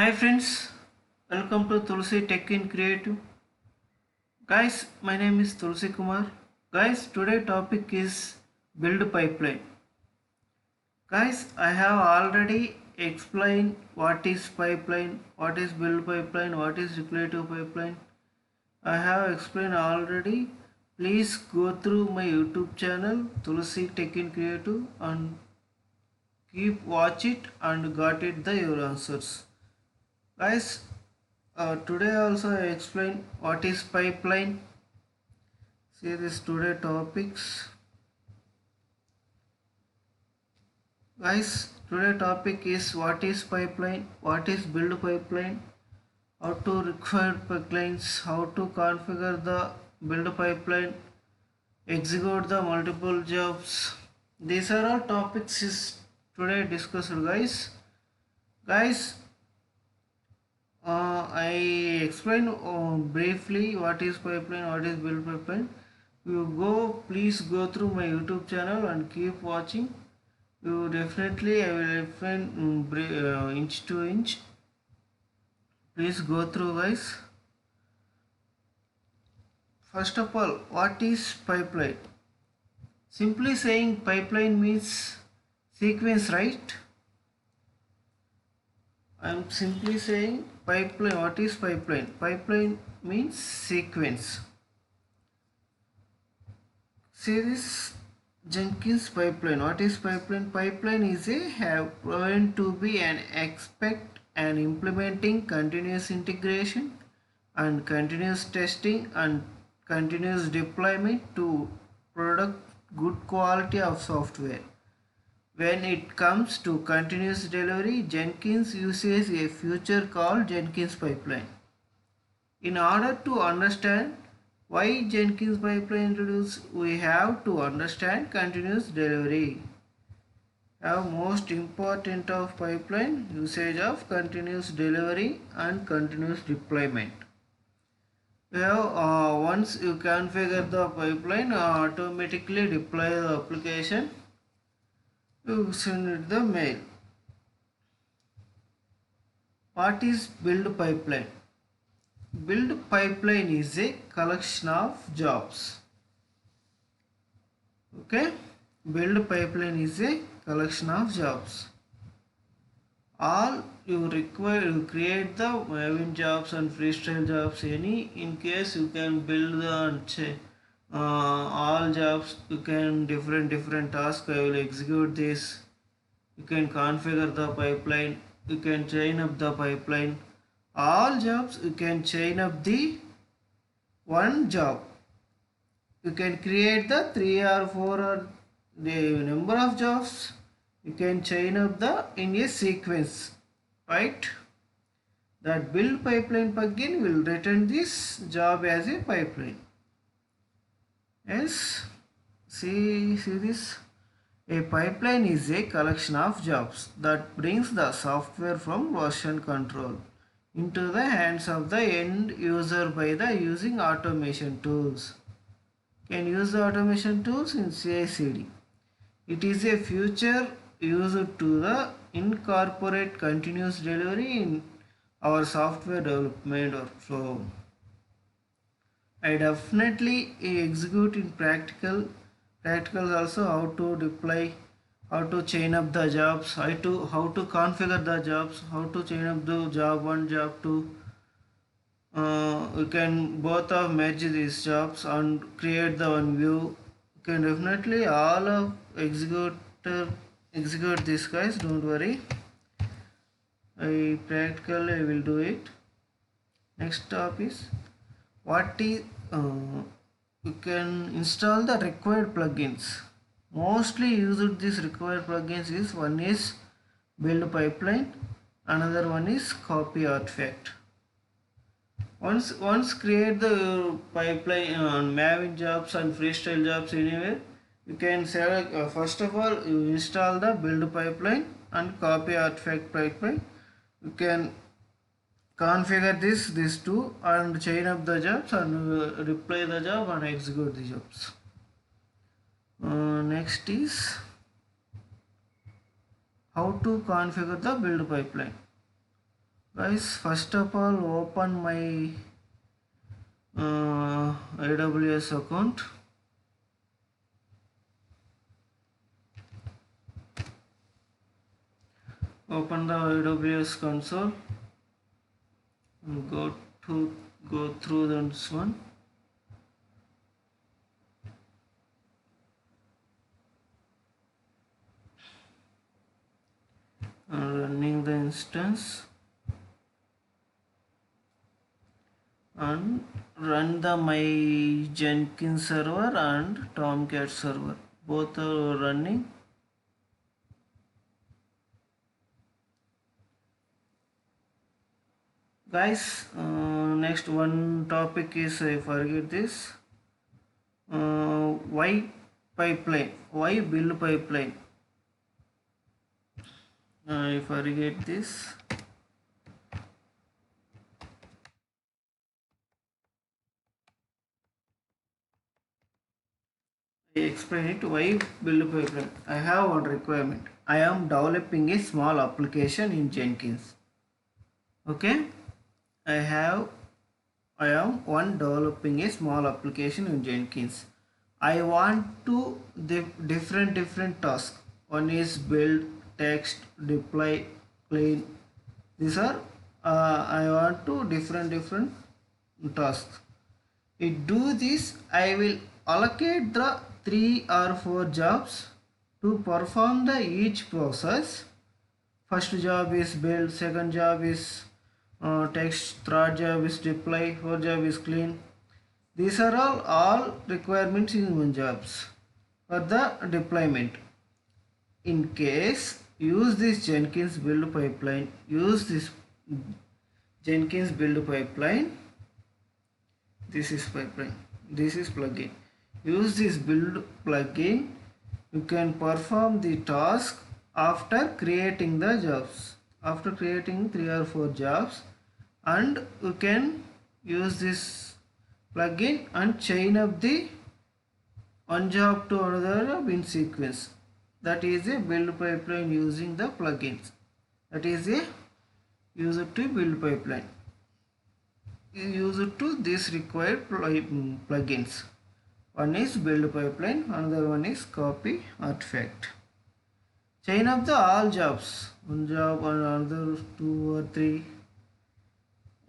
Hi friends, welcome to Tulsi Tech in Creative. Guys, my name is Tulsi Kumar. Guys, today topic is build pipeline. Guys, I have already explained what is pipeline, what is build pipeline, what is declarative pipeline. I have explained already. Please go through my YouTube channel Tulsi Tech in Creative and keep watch it and got it the your answers. Guys, today also I explain what is pipeline. See this today topics. Guys, today topic is what is pipeline, what is build pipeline, how to require pipelines, how to configure the build pipeline, execute the multiple jobs. These are all topics is today discussed, guys. Guys, I explain briefly what is pipeline, what is build pipeline. Please go through my YouTube channel and keep watching. You definitely, I will explain inch to inch. Please go through, guys. First of all, what is pipeline? Simply saying pipeline means sequence, right? I am simply saying pipeline. What is pipeline? Pipeline means sequence. See this Jenkins pipeline. What is pipeline? Pipeline is a have proven to be an expect and implementing continuous integration and continuous testing and continuous deployment to product good quality of software. When it comes to continuous delivery, Jenkins uses a feature called Jenkins pipeline. In order to understand why Jenkins pipeline introduced, we have to understand continuous delivery. Have most important of pipeline usage of continuous delivery and continuous deployment. We have once you configure the pipeline, automatically deploy the application. You send it the mail. What is build pipeline? Build pipeline is a collection of jobs. Okay, build pipeline is a collection of jobs. All you require, you create the Maven jobs and freestyle jobs. Any in case you can build the all jobs. You can different tasks. I will execute this. You can configure the pipeline. You can chain up the pipeline. All jobs you can chain up the one job. You can create the 3 or 4 or the number of jobs. You can chain up the in a sequence, right? That build pipeline plugin will return this job as a pipeline. Yes, see this. A pipeline is a collection of jobs that brings the software from version control into the hands of the end user by the using automation tools. Can use the automation tools in CI/CD. It is a feature used to the incorporate continuous delivery in our software development workflow. I definitely execute in practical also how to deploy, how to chain up the jobs, how to configure the jobs, how to chain up the job 1, job 2. You can both of merge these jobs and create the one view. You can definitely all of execute this, guys, don't worry. I will do it. Next step is what is you can install the required plugins. Mostly used this required plugins is one is build pipeline, another one is copy artifact. Once create the pipeline on Maven jobs and freestyle jobs anywhere, you can select first of all you install the build pipeline and copy artifact pipeline. You can configure these two and chain up the jobs and deploy the job and execute the jobs. Next is how to configure the build pipeline. Guys, first of all, open my AWS account. Open the AWS console and go through this one. Running the instance and run the my Jenkins server and Tomcat server. Both are running. Guys, next one topic is I forget this. Why pipeline? Why build pipeline? I forget this. I explain it. Why build pipeline? I have one requirement. I am developing a small application in Jenkins. Okay, I have I am one developing a small application in Jenkins. I want to different tasks. One is build, text, deploy, clean. These are I want to different tasks. It do this, I will allocate the 3 or 4 jobs to perform the each process. First job is build, second job is text, third job is deploy, fourth job is clean. These are all requirements in one jobs for the deployment. In case use this Jenkins build pipeline, use this Jenkins build pipeline. This is pipeline. This is plugin. Use this build plugin. You can perform the task after creating the jobs. After creating 3 or 4 jobs, and you can use this plugin and chain up the one job to another job in sequence. That is a build pipeline using the plugins. That is a user to build pipeline. You use it to this required plugins. One is build pipeline, another one is copy artifact. Chain up the all jobs. One job, another 2 or 3.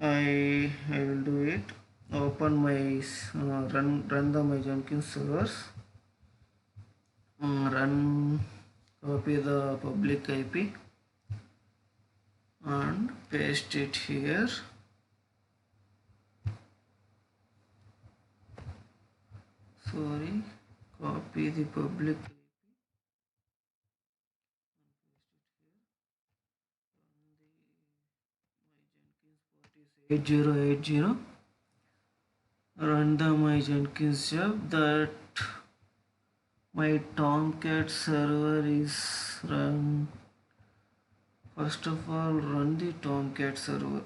I will do it. Open my run the my Jenkins servers. Run, copy the public IP and paste it here. Sorry, copy the public IP. 8080. Run the my Jenkins job. That my Tomcat server is run. First of all, run the Tomcat server.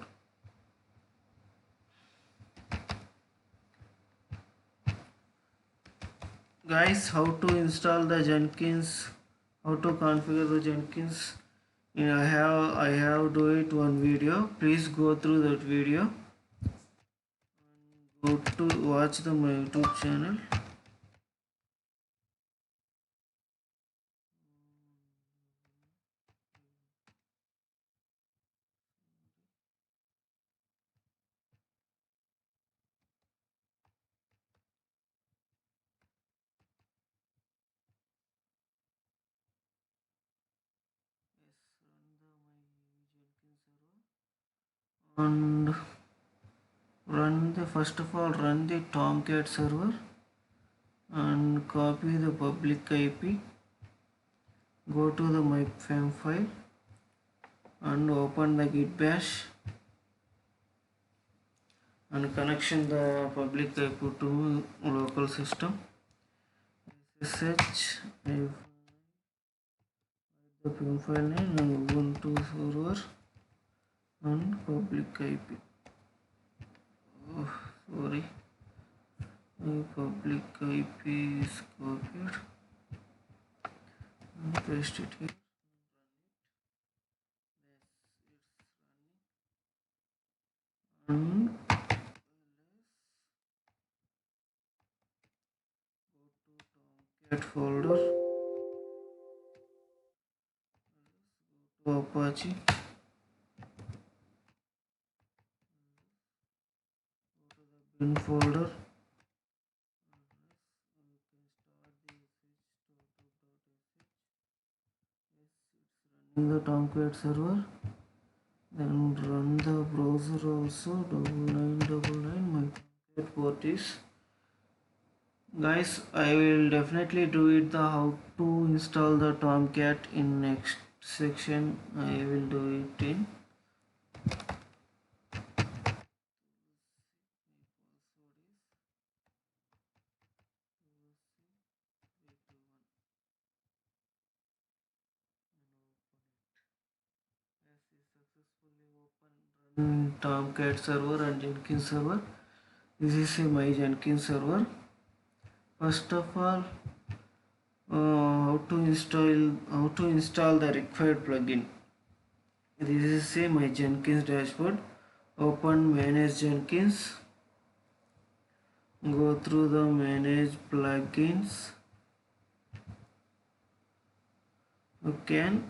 Guys, how to install the Jenkins? How to configure the Jenkins? I have do it one video. Please go through that video. Go to watch the my YouTube channel. And run the first of all run the Tomcat server and copy the public IP. Go to the my fam file and open the git bash and connection the public IP to local system. SSH the fam file name and Ubuntu server and public IP. Oh, sorry, my public IP is copied and paste it here. and Tomcat folder, to Apache, bin folder. In the Tomcat server, then run the browser also. 9999 my Tomcat port is. Guys, I will definitely do it the how to install the Tomcat in next section. I will do it in. Tomcat server and Jenkins server. This is my Jenkins server. First of all, how to install the required plugin. This is my Jenkins dashboard. Open manage Jenkins. Go through the manage plugins. You can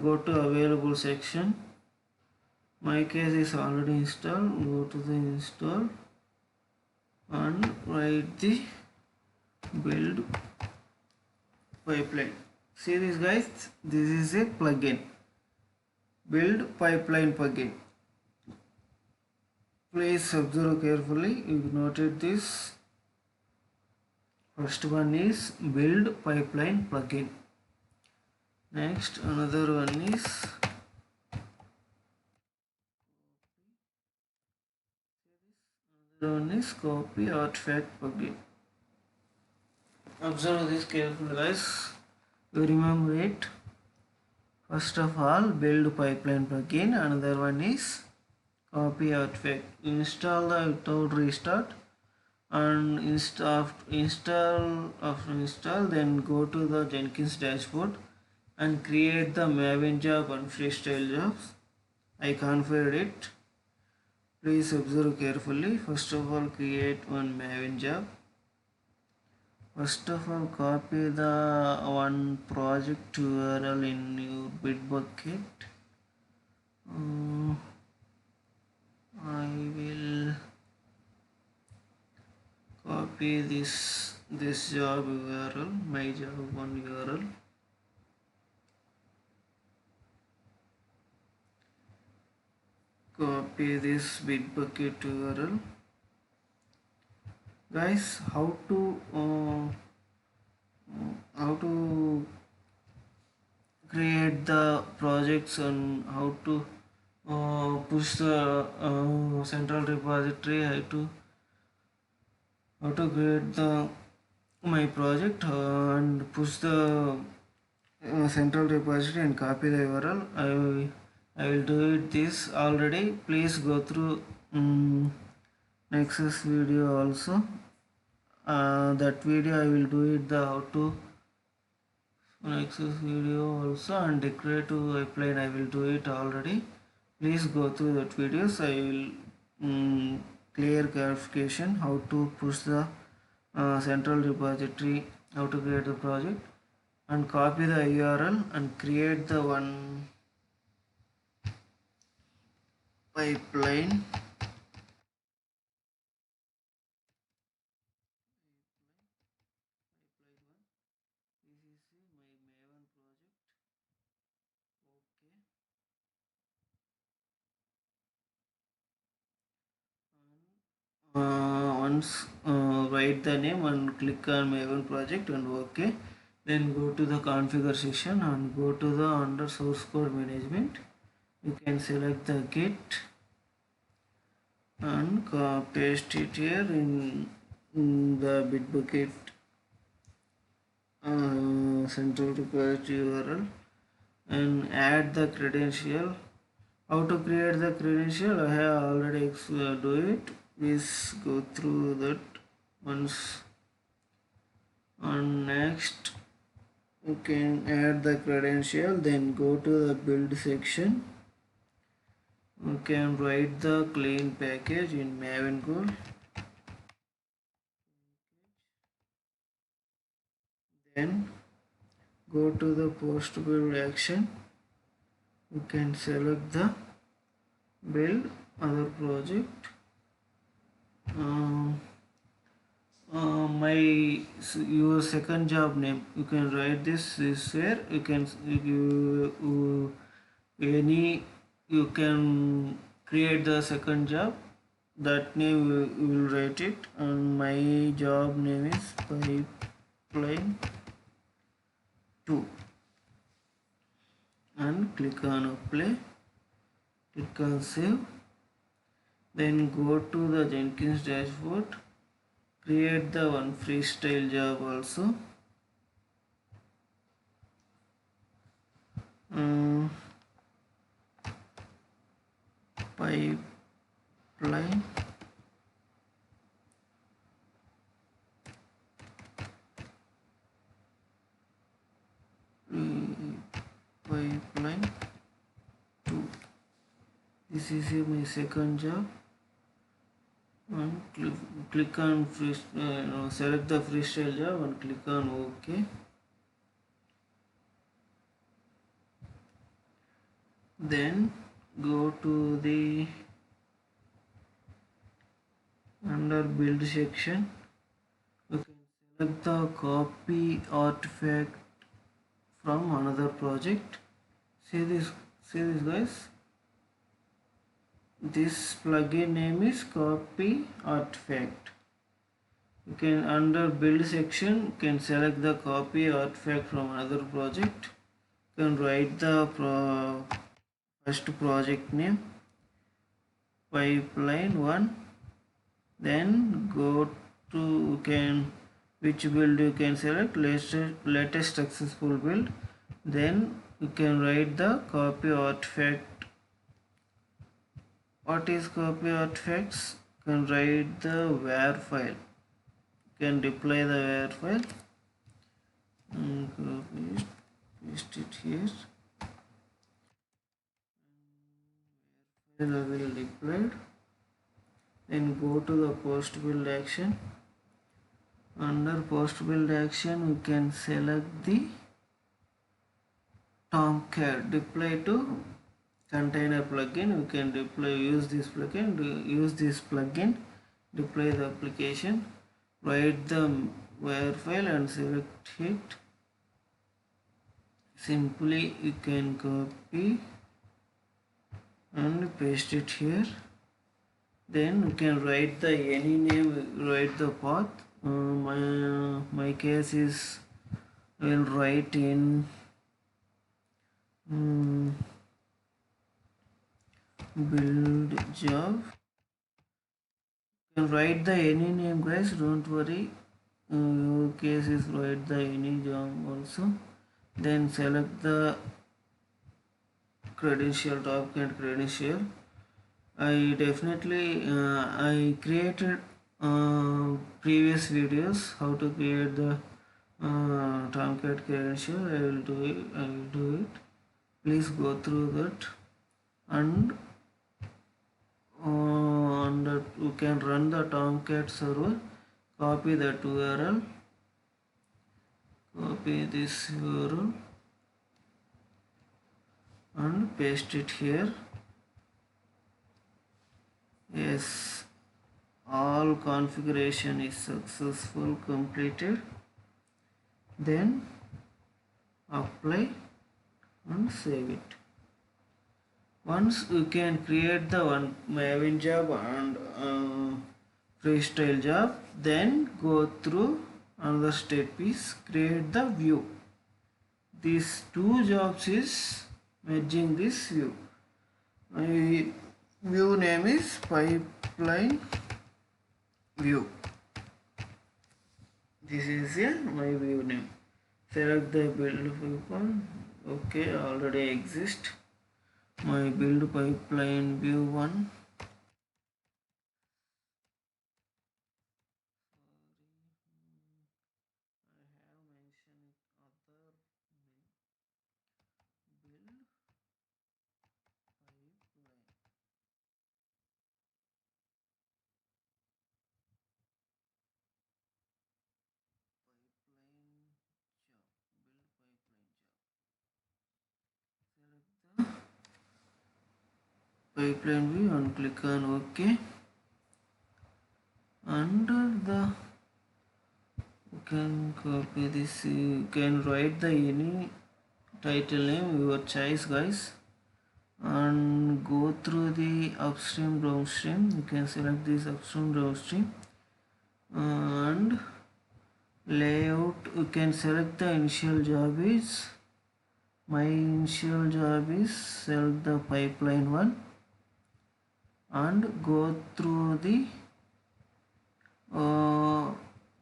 go to available section. My case is already installed. Go to the install and write the build pipeline. See this, guys, this is a plugin, build pipeline plugin. Please observe carefully. You noted this. First one is build pipeline plugin. Next, another one is copy artifact plugin. Observe this carefully, guys. You remember it. First of all, build pipeline plugin. Another one is copy artifact. Install the without restart and install, then go to the Jenkins dashboard and create the Maven job and freestyle jobs. I configured it. Please observe carefully. First of all, create one Maven job. First of all, copy the one project URL in your Bitbucket. I will copy this job URL, my job one URL. Copy this Bitbucket URL. Guys, how to create the projects and how to push the central repository, how to create the my project and push the central repository and copy the URL. I will do it this already. Please go through Nexus video also. That video I will do it the how to Nexus video also, and decorative pipeline I will do it already. Please go through that videos. I will clear clarification how to push the central repository, how to create the project and copy the URL and create the one pipeline. Once write the name and click on Maven project and OK. Then go to the configure section and go to the under source code management. You can select the git and paste it here in the Bitbucket central repository URL and add the credential. How to create the credential I have already do it. Please go through that once. And next you can add the credential, then go to the build section. can write the clean package in Maven code. Then go to the post build action. You can select the build other project. My your second job name, you can write this is where you can any you can create the second job, that name you will write it, and my job name is pipeline 2 and click on apply, click on save. Then go to the Jenkins dashboard, create the one freestyle job also. Pipeline pipeline 2. This is my second job. And click on select the freestyle job and click on OK. Then go to the under build section. You can select the copy artifact from another project. See this guys. This plugin name is copy artifact. You can under build section, you can select the copy artifact from another project. You can write the first project name, pipeline 1. Then go to which build you can select, latest successful build. Then you can write the copy artifact. What is copy artifacts? You can write the var file. You can deploy the var file and copy it, paste it here. File will deployed. Then go to the post build action. Under post build action, you can select the Tomcat deploy to container plugin. You can use this plugin, deploy the application, write the var file and select it. Simply you can copy and paste it here. Then you can write the any name, write the path. My case is, I will write in build job. You can write the any name guys, don't worry. Your case is write the any job also. Then select the credential, Tomcat credential. I definitely I created previous videos how to create the Tomcat credential. I will do it. Please go through that. And you can run the Tomcat server. Copy that URL. Copy this URL and paste it here. Yes, all configuration is successful completed. Then apply and save it. Once you can create the one Maven job and freestyle job, then go through another step is create the view. These two jobs is merging this view. My view name is pipeline view. This is my view name. Select the build pipeline. Okay, already exist. My build pipeline view 1. pipeline view and click on OK. Under the you can copy this, you can write the any title name your choice guys, and go through the upstream downstream. You can select this upstream downstream and layout. You can select the initial job is, my initial job is select the pipeline one and go through the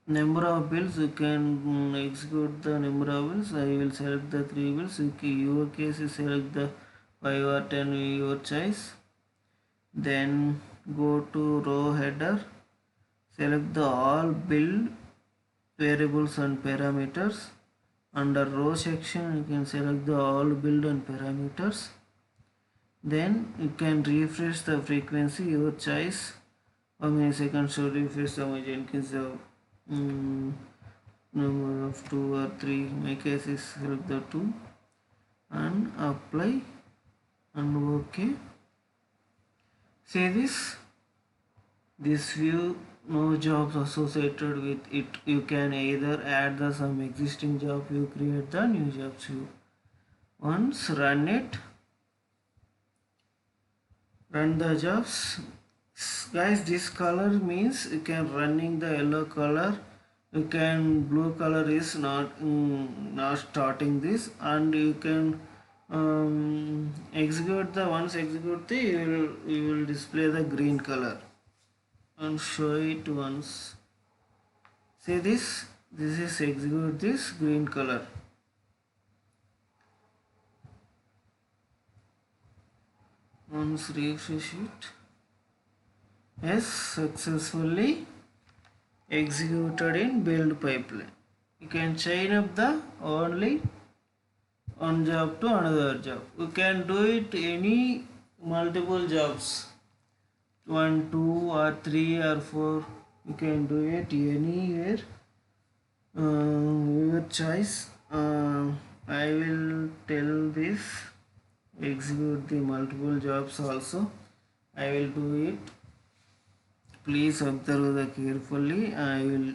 number of bills. You can execute the number of bills. I will select the 3 bills. Your case is select the 5 or 10 your choice. Then go to row header, select the all build variables and parameters. Under row section you can select the all build and parameters. Then you can refresh the frequency your choice. How many seconds to refresh the Jenkins number of 2 or 3. My case is select the 2 and apply and OK. See this view, no jobs associated with it. You can either add the some existing job, you create the new jobs view. Once run it, run the jobs guys. This color means you can running the yellow color, you can blue color is not starting this, and you can execute the once execute the you will display the green color and show it once. See this is execute this green color. Once refresh it. Yes, successfully executed in build pipeline. You can chain up the only one job to another job. You can do it any multiple jobs, 1, 2 or 3 or 4. You can do it anywhere, your choice. I will tell this execute the multiple jobs also. I will do it. Please observe the carefully. I will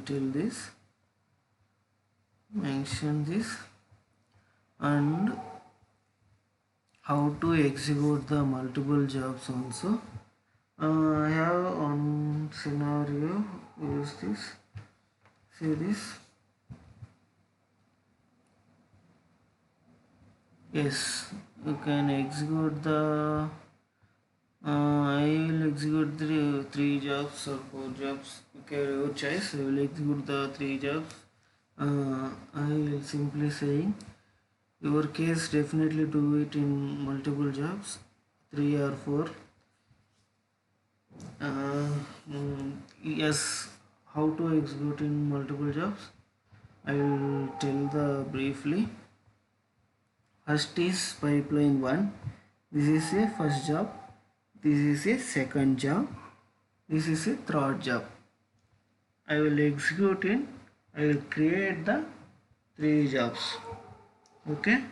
tell this, mention this, and how to execute the multiple jobs also. I have one scenario, use this, see this. Yes, you can execute the I will execute the 3 jobs or 4 jobs. Okay, your choice. I will execute the 3 jobs. I will simply saying your case definitely do it in multiple jobs, 3 or 4. Yes, how to execute in multiple jobs, I will tell the briefly. First is pipeline 1. This is a first job. This is a second job. This is a third job. I will execute in, I will create the 3 jobs. Okay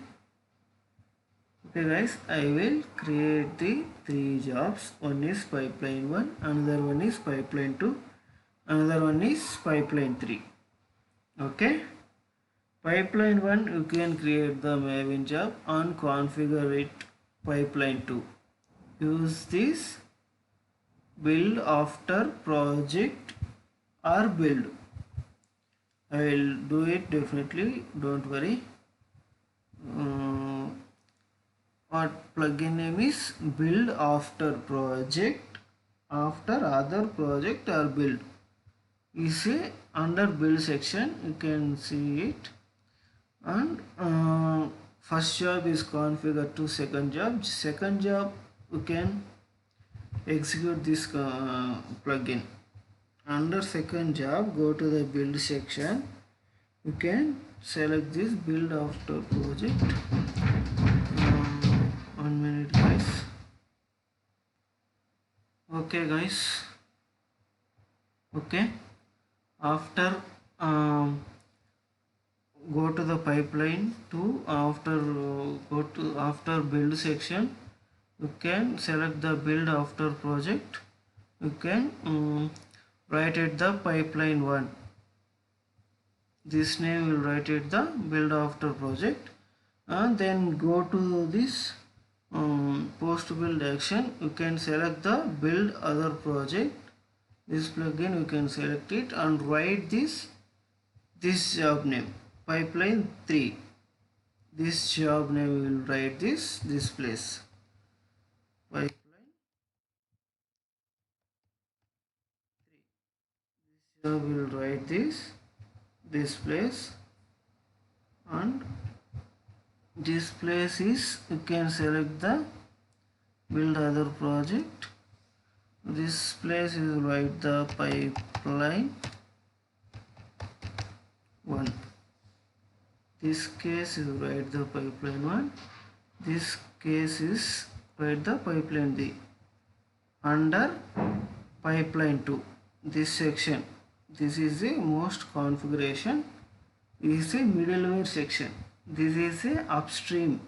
guys, I will create the 3 jobs. One is pipeline 1, another one is pipeline 2, another one is pipeline 3. Okay, pipeline 1 you can create the Maven job and configure it. Pipeline 2, use this build after project or build. I will do it definitely, don't worry. What plugin name is build after project, after other project or build is a under build section, you can see it. And first job is configured to second job you can execute this plugin. Under second job, go to the build section, you can select this build after project. 1 minute guys. Okay guys, okay, after go to the pipeline 2, after go to after build section, you can select the build after project. You can write it the pipeline 1. This name will write it the build after project, and then go to this post build action. You can select the build other project. This plugin you can select it and write this job name pipeline 3. This job name will write this place pipeline 3. This job will write this place, and this place is, you can select the build other project. This place is write the pipeline 1. This case is write the pipeline 1. This case is write the pipeline 3. Under pipeline 2, this section, this is a most configuration, is a middleware section. This is a upstream.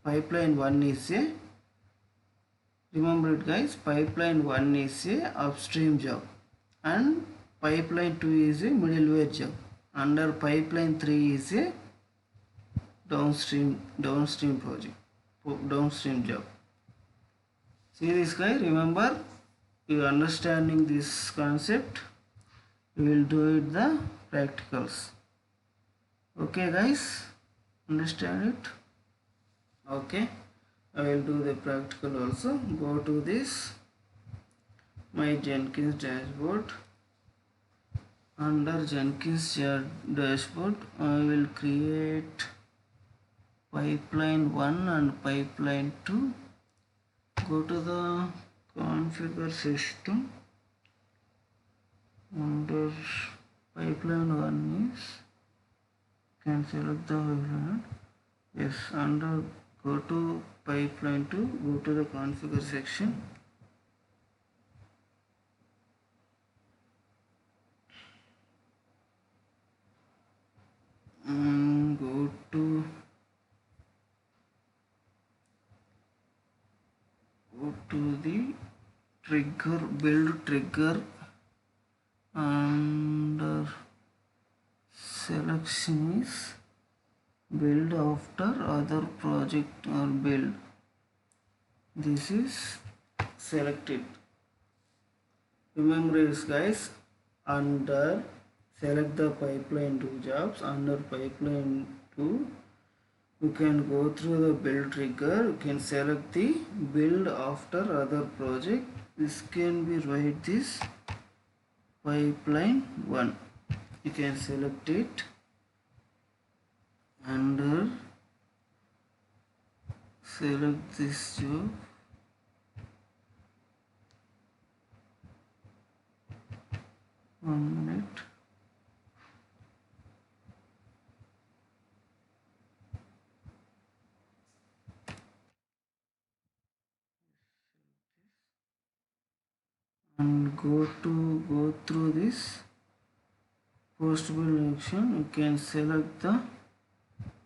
Pipeline 1 is a, remember it guys, pipeline 1 is a upstream job and pipeline 2 is a middleware job. Under pipeline 3 is a downstream project, downstream job. See this guy, remember, you understanding this concept, we will do it the practicals. Okay guys, understand it? Okay, I will do the practical also. Go to this my Jenkins dashboard. Under Jenkins dashboard, I will create pipeline 1 and pipeline 2. Go to the configure system. Under pipeline 1 is, can select the pipeline. Yes, under go to pipeline 2, go to the configure section. Go to the trigger, build trigger, and selection is build after other project or build. This is selected. Remember this guys, under select the pipeline 2 jobs. Under pipeline 2, you can go through the build trigger. You can select the build after other project. This can be write this pipeline 1. You can select it. Under select this job. One minute. And go through this post build action. You can select the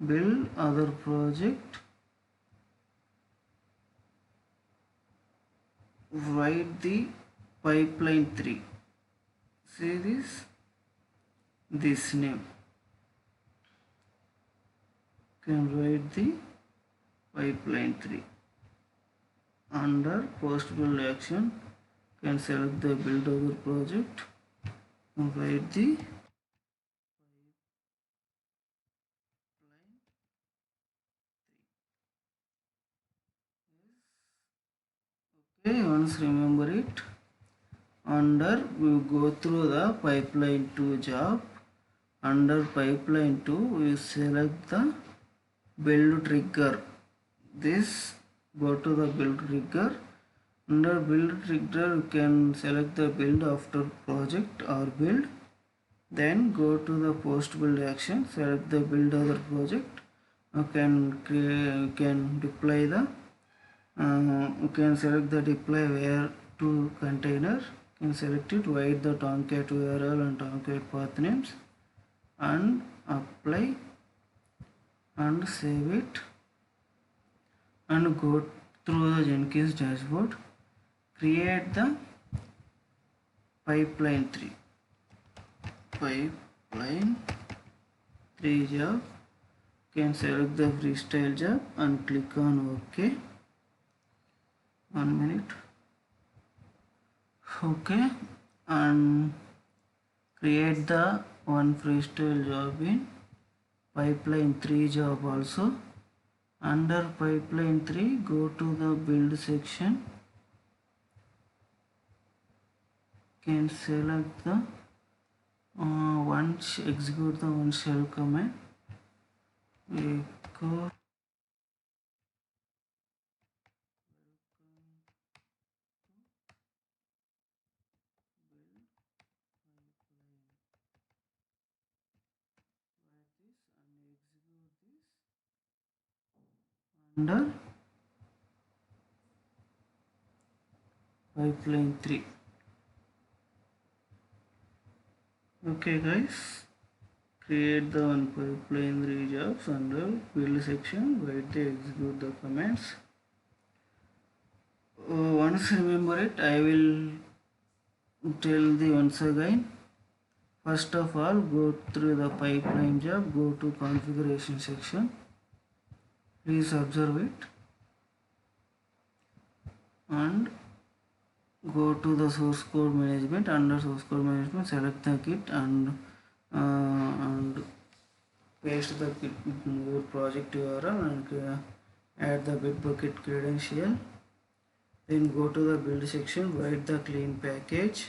build other project. Write the pipeline 3. See this name. Can write the pipeline 3. Under post build action, can select the build other project and write the pipeline 3. Okay, once remember it. Under we go through the pipeline 2 job. Under pipeline 2, we select the build trigger. This, go to the build trigger. Under build trigger, you can select the build after project or build. Then go to the post build action, select the build other project. You can deploy the you can select the deploy where to container. You can select it, write the Tomcat URL and Tomcat path names, and apply and save it, and go through the Jenkins dashboard. Create the pipeline 3 job. Can select the freestyle job and click on OK. 1 minute. Okay, and create the one freestyle job in pipeline 3 job also. Under pipeline 3, go to the build section. Can select the execute the one shell command. Echo under pipeline 3. Okay guys, create the one pipeline 3 jobs under build section. Write the execute the commands. Once remember it, I will tell the once again. First of all, go through the pipeline job, go to configuration section. Please observe it and go to the source code management. Under source code management, select the Git and paste the Git your project URL and add the Bitbucket credential. Then go to the build section, write the clean package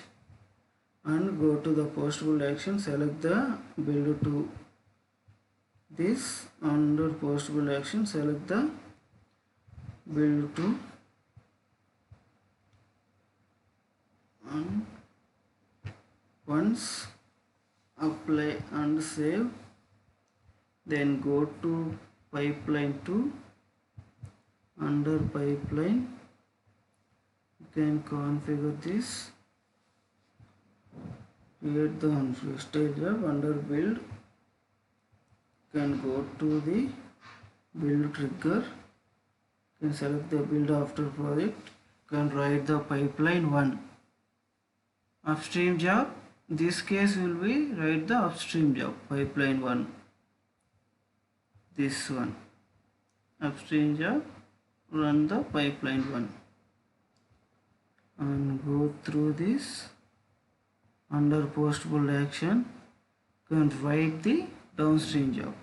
and go to the postable action, select the build to this. Under postable action, select the build to and once apply and save, then go to pipeline 2. Under pipeline, you can configure this. Create the freestyle job. Under build, you can go to the build trigger. You can select the build after project. You can write the pipeline 1 upstream job. This case will be write the upstream job pipeline 1. This one upstream job, run the pipeline 1 and go through this. Under postable action, you can write the downstream job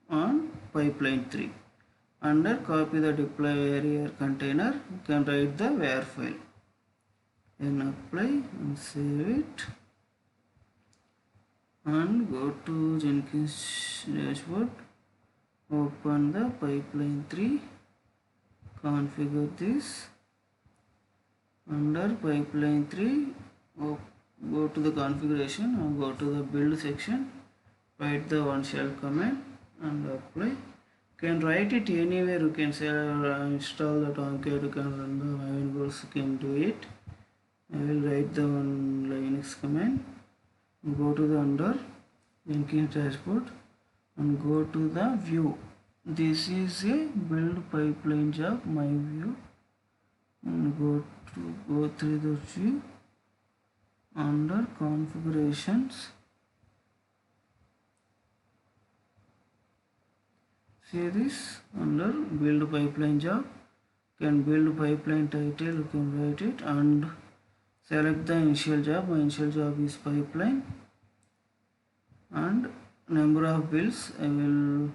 on pipeline 3. Under copy the deploy area container, you can write the var file. Then apply and save it and go to Jenkins dashboard. Open the pipeline 3, configure this. Under pipeline 3, go to the configuration and go to the build section, write the one shell command and apply. You can write it anywhere. You can say install the Tomcat, you can run the Mavenverse, you can do it. I will write the one Linux command. Go to the under Jenkins dashboard and go to the view. This is a build pipeline job, my view, and go through the view. Under configurations, see this under build pipeline job. You can build pipeline title, you can write it and select the initial job. My initial job is pipeline and number of builds I will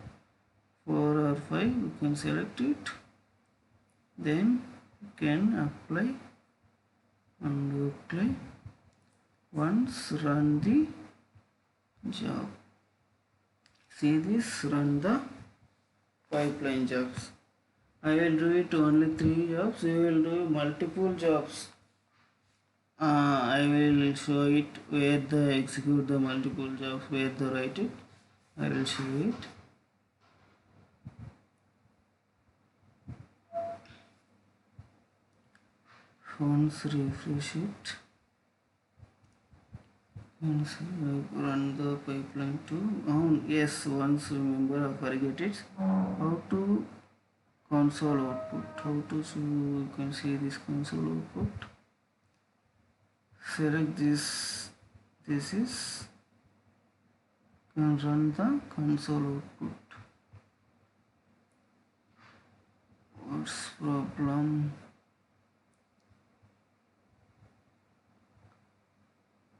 4 or 5, you can select it. Then you can apply and apply. Once run the job, see this, run the pipeline jobs. I will do it only 3 jobs, you will do multiple jobs. I will show it where the execute the multiple jobs, where the write it, I will show it. Once refresh it, once run the pipeline 2. Yes, once remember I forget it. How to console output. How to see? You can see this console output. Select this. This is can run the console output. What's problem?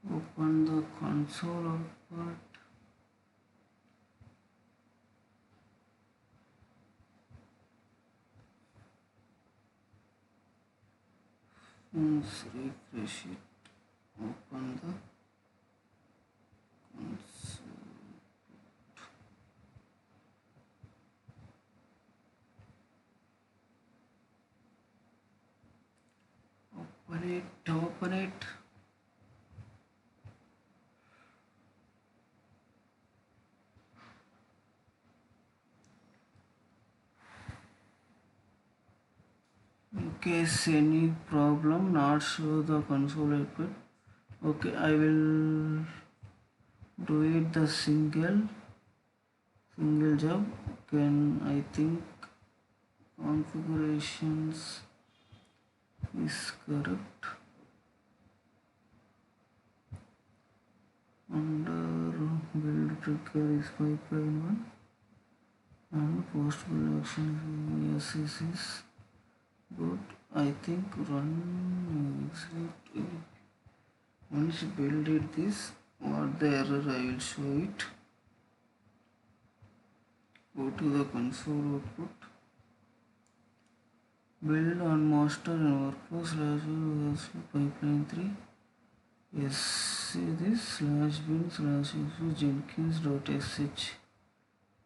Open the console output. Once refresh it. Open the console. Open it. Open it. In case any problem, not show the console output. Okay, I will do it the single job. Can I think configurations is correct. Under build trigger is pipeline 1 and post build action yes is good. I think run exit. Once you build it this, what the error I will show it. Go to the console output. Build on master and workflow / pipeline 3. Yes, see this /bin/issue jenkins.sh.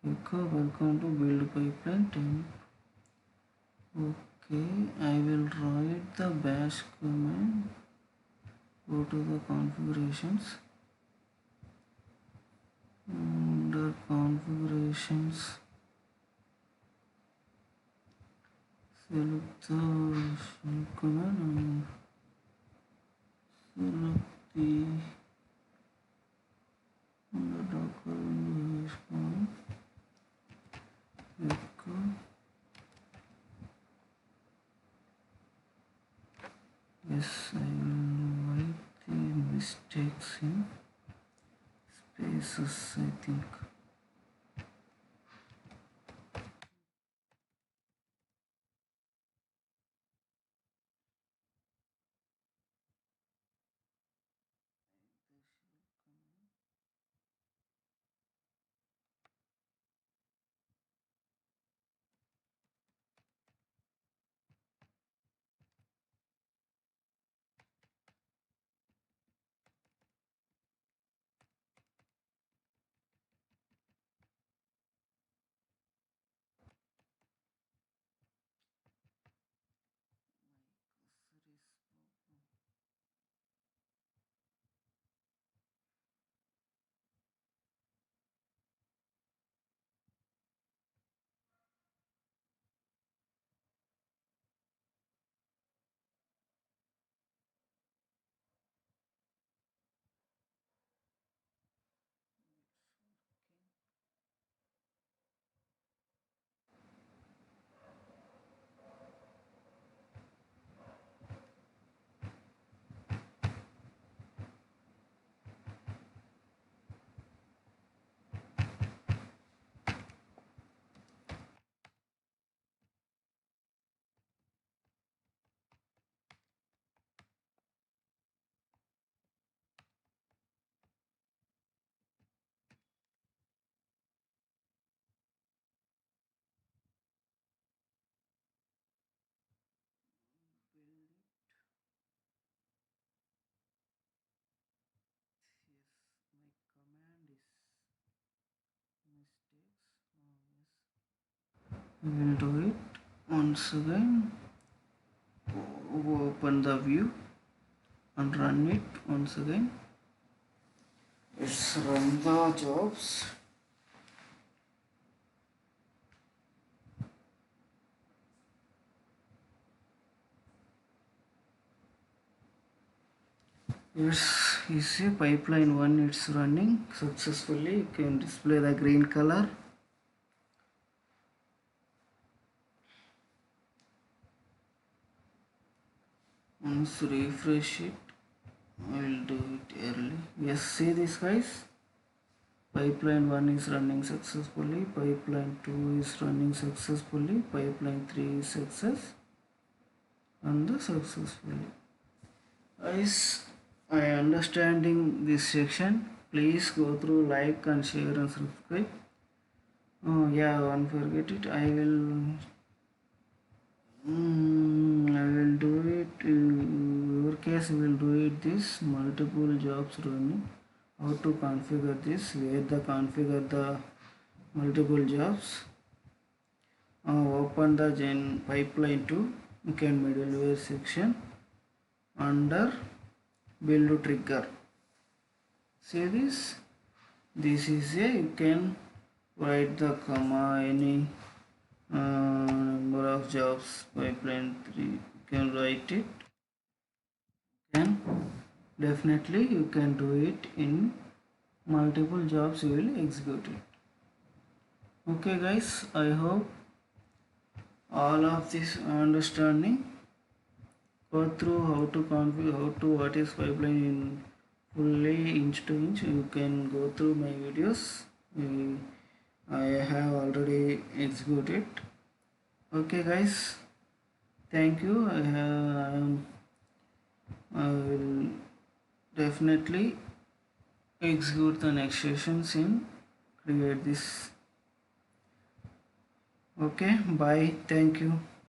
Echo welcome to build pipeline 10. Okay, I will write the bash command. Go to the configurations. Under configurations, select the shell command and select the docker window command. Echo. Yes, I will write the mistakes in spaces, I think. We will do it once again. Open the view and run it once again. Let's run the jobs. Yes, you see pipeline 1 it's running successfully. You can display the green color. Once refresh it, I will do it early. Yes, see this guys, pipeline 1 is running successfully, pipeline 2 is running successfully, pipeline 3 is success and the successfully. Guys, I understanding this section. Please go through, like and share and subscribe. Oh yeah, don't forget it. I will do it. Your case will do it. This multiple jobs running. How to configure this? Where the configure the multiple jobs. Open the gen pipeline to can middleware section under build trigger. See this, this is a, you can write the comma any number of jobs, pipeline 3 you can write it, can definitely you can do it in multiple jobs, you will execute it. Okay guys, I hope all of this understanding. Go through how to configure, how to what is pipeline in fully inch to inch. You can go through my videos. I have already executed. Okay guys, thank you. I will definitely execute the next sessions in create this. Okay, bye, thank you.